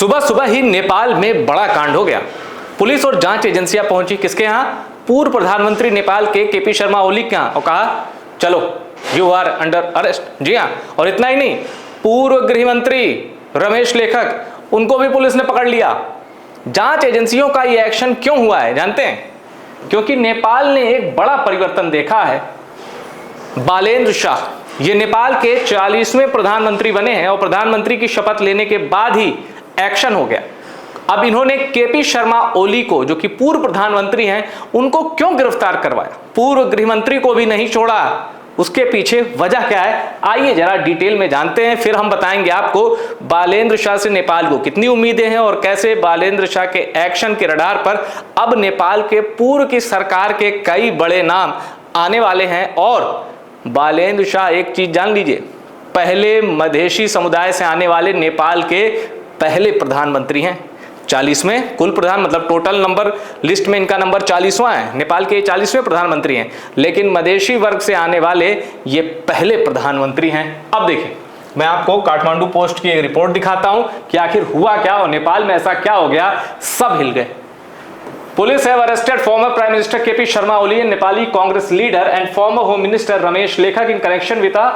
सुबह सुबह ही नेपाल में बड़ा कांड हो गया। पुलिस और जांच एजेंसियां पहुंची किसके यहां? पूर्व प्रधानमंत्री नेपाल के केपी शर्मा ओली के यहां, और कहा चलो यू आर अंडर अरेस्ट। जी हां, और इतना ही नहीं, पूर्व गृह मंत्री रमेश लेखक उनको भी पुलिस ने पकड़ लिया। जांच एजेंसियों का यह एक्शन क्यों हुआ है जानते हैं? क्योंकि नेपाल ने एक बड़ा परिवर्तन देखा है। बालेन्द्र शाह ये नेपाल के 40वें प्रधानमंत्री बने हैं और प्रधानमंत्री की शपथ लेने के बाद ही एक्शन हो गया। अब इन्होंने केपी शर्मा ओली को, जो कि पूर्व प्रधानमंत्री हैं, उनको क्यों गिरफ्तार करवाया? पूर्व गृह मंत्री को भी नहीं छोड़ा। उसके पीछे वजह क्या है, आइए जरा डिटेल में जानते हैं, फिर हम बताएंगे आपको बालेन्द्र शाह से नेपाल को कितनी उम्मीदें हैं और कैसे बालेन्द्र शाह के एक्शन के रडार पर अब नेपाल के पूर्व की सरकार के कई बड़े नाम आने वाले हैं। और बालेन्द्र शाह एक चीज जान लीजिए, पहले मधेशी समुदाय से आने वाले नेपाल के पहले प्रधानमंत्री हैं। 40वें कुल प्रधान, मतलब टोटल नंबर लिस्ट में इनका नंबर 40वां है। नेपाल के 40वें प्रधानमंत्री हैं, लेकिन मधेशी वर्ग से आने वाले ये पहले प्रधानमंत्री हैं। अब देखिए, मैं आपको काठमांडू पोस्ट की एक रिपोर्ट दिखाता हूं कि आखिर हुआ क्या और नेपाल में ऐसा क्या हो गया, सब हिल गए। Police have arrested former prime minister KP Sharma Oli and Nepali Congress leader and former home minister Ramesh Lekhak in connection with a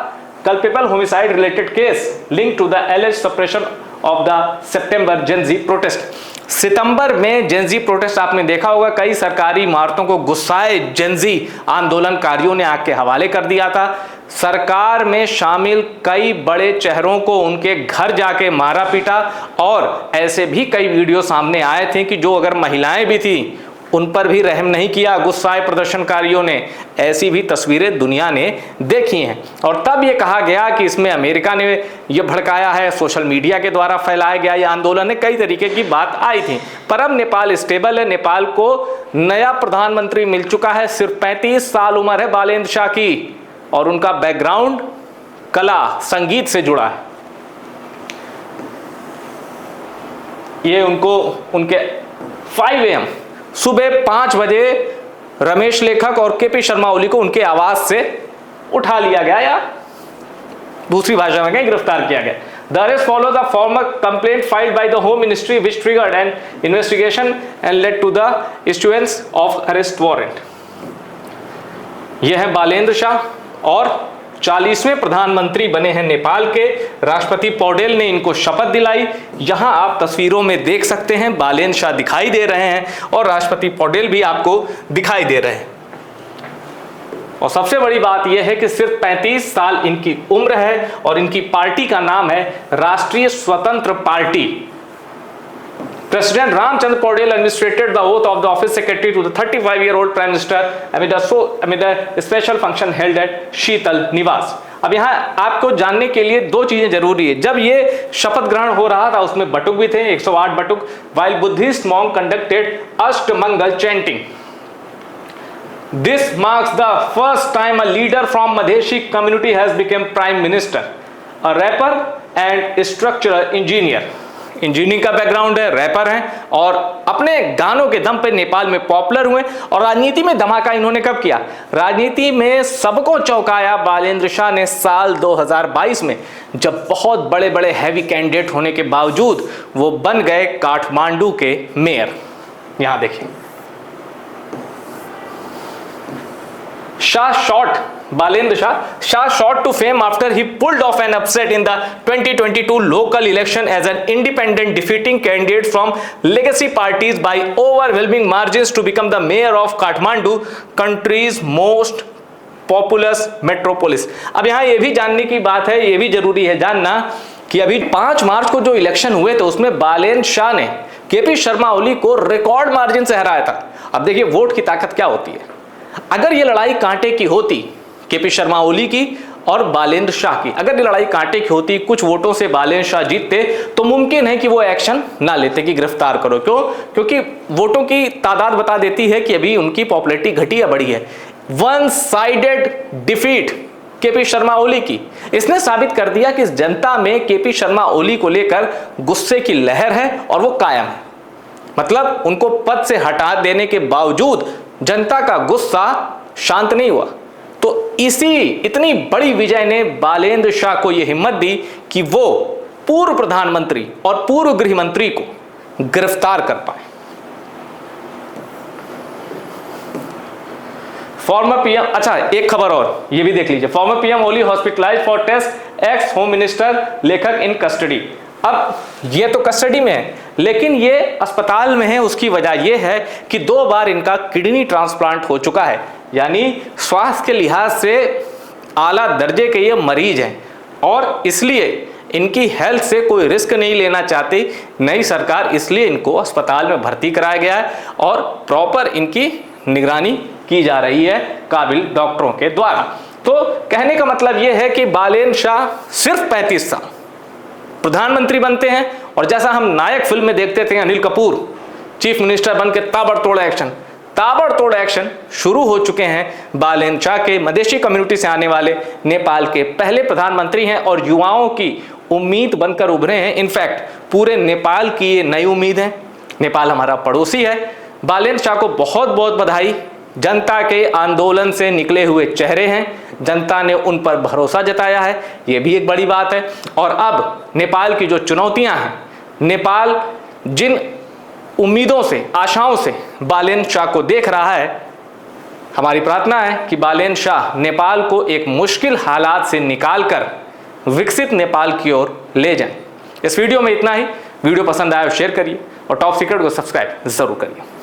culpable homicide related case linked to the alleged suppression of the September Gen Z protest। सितंबर में Gen Z protest आपने देखा होगा, कई सरकारी इमारतों को गुस्साए Gen Z आंदोलनकारियों ने आग के हवाले कर दिया था। सरकार में शामिल कई बड़े चेहरों को उनके घर जाके मारा पीटा, और ऐसे भी कई वीडियो सामने आए थे कि जो अगर महिलाएं भी थी उन पर भी रहम नहीं किया गुस्साए प्रदर्शनकारियों ने। ऐसी भी तस्वीरें दुनिया ने देखी हैं। और तब ये कहा गया कि इसमें अमेरिका ने ये भड़काया है, सोशल मीडिया के द्वारा फैलाया गया ये आंदोलन है, कई तरीके की बात आई थी। पर अब नेपाल स्टेबल है, नेपाल को नया प्रधानमंत्री मिल चुका है। सिर्फ 35 साल उम्र है बालेन्द्र शाह की, और उनका बैकग्राउंड कला संगीत से जुड़ा है। ये उनको उनके 5 AM सुबह 5 बजे रमेश लेखक और केपी शर्मा ओली को उनके आवास से उठा लिया गया, या दूसरी भाषा में कहीं गिरफ्तार किया गया। The arrest follows a former complaint filed by the Home Ministry which triggered an investigation and led to the issuance of arrest warrant। यह है बालेन्द्र शाह और 40वें प्रधानमंत्री बने हैं नेपाल के। राष्ट्रपति पौडेल ने इनको शपथ दिलाई। यहां आप तस्वीरों में देख सकते हैं बालेन्द्र शाह दिखाई दे रहे हैं और राष्ट्रपति पौडेल भी आपको दिखाई दे रहे हैं। और सबसे बड़ी बात यह है कि सिर्फ 35 साल इनकी उम्र है और इनकी पार्टी का नाम है राष्ट्रीय स्वतंत्र party. President Ramchandra Paudel administered the oath of the office secretary to the 35-year-old Prime Minister amid a special function held at शीतल निवास। अब यहाँ आपको जानने के लिए 2 चीजें जरूरी है। जब ये शपथ ग्रहण हो रहा था उसमें बटुक भी थे, 108 बटुक, while Buddhist monk conducted Ashtamangal chanting। This marks the first time a leader from Madheshi community has become Prime Minister, a rapper and structural engineer। Engineering का बैकग्राउंड है, रैपर हैं और अपने गानों के दम पे नेपाल में पॉपुलर हुए। और राजनीति में धमाका इन्होंने कब किया? राजनीति में सबको चौंकाया बालेन्द्र शाह ने साल 2022 में, जब बहुत बड़े बड़े हैवी कैंडिडेट होने के बावजूद वो बन गए काठमांडू के मेयर। यहां देखिए, Balendra Shah shot to fame after he pulled off an upset in the 2022 local election as an independent, defeating candidates from legacy parties by overwhelming margins to become the mayor of Kathmandu, country's most populous metropolis। अब यहाँ ये भी जानने की बात है, ये भी जरूरी है जानना कि अभी 5 मार्च को जो इलेक्शन हुए थे उसमें बालेन्द्र शाह ने केपी शर्मा ओली को रिकॉर्ड मार्जिन से हराया था। अब देखिए वोट की ताकत क्या होती है। अगर ये लड़ाई कांटे की होती, केपी शर्मा ओली की और बालेन्द्र शाह की, अगर ये लड़ाई कांटे की होती, कुछ वोटों से बालेन्द्र शाह जीतते, तो मुमकिन है कि वो एक्शन ना लेते कि गिरफ्तार करो। क्यों? क्योंकि वोटों की तादाद बता देती है कि अभी उनकी पॉपुलैरिटी घटी या बढ़ी है। One sided defeat KP Sharma Oli की, इसने साबित कर दिया कि इस जनता में केपी शर्मा ओली को लेकर गुस्से की लहर है और वो कायम है। मतलब उनको पद से हटा देने के बावजूद जनता का गुस्सा शांत नहीं हुआ। तो इसी इतनी बड़ी विजय ने बालेन्द्र शाह को यह हिम्मत दी कि वो पूर्व प्रधानमंत्री और पूर्व गृह मंत्री को गिरफ्तार कर पाए। फॉर्मर पीएम, अच्छा एक खबर और ये भी देख लीजिए, former PM Oli hospitalise for test, ex home minister Lekhak in custody. अब ये तो कस्टडी में है, लेकिन ये अस्पताल में है। उसकी वजह ये है कि 2 बार इनका किडनी ट्रांसप्लांट हो चुका है, यानी स्वास्थ्य के लिहाज से आला दर्जे के ये मरीज हैं और इसलिए इनकी हेल्थ से कोई रिस्क नहीं लेना चाहती नई सरकार, इसलिए इनको अस्पताल में भर्ती कराया गया है और प्रॉपर इनकी निगरानी की जा रही है काबिल डॉक्टरों के द्वारा। तो कहने का मतलब यह है कि बालेन शाह सिर्फ 35 साल प्रधानमंत्री बनते हैं और जैसा हम नायक फिल्म में देखते थे अनिल कपूर चीफ मिनिस्टर बन के ताबड़तोड़ एक्शन शुरू हो चुके हैं। बालेन शाह के मधेसी कम्युनिटी से आने वाले नेपाल के पहले प्रधानमंत्री हैं और युवाओं की उम्मीद बनकर उभरे हैं। इनफैक्ट पूरे नेपाल की ये नई उम्मीद है। नेपाल हमारा पड़ोसी है। बालेन शाह को बहुत बहुत बधाई। जनता के आंदोलन से निकले हुए चेहरे हैं, जनता ने उन पर भरोसा जताया है, ये भी एक बड़ी बात है। और अब नेपाल की जो चुनौतियां हैं, नेपाल जिन उम्मीदों से आशाओं से बालेन शाह को देख रहा है, हमारी प्रार्थना है कि बालेन शाह नेपाल को एक मुश्किल हालात से निकालकर विकसित नेपाल की ओर ले जाएं। इस वीडियो में इतना ही। वीडियो पसंद आया तो शेयर करिए और टॉप सीक्रेट को सब्सक्राइब जरूर करिए।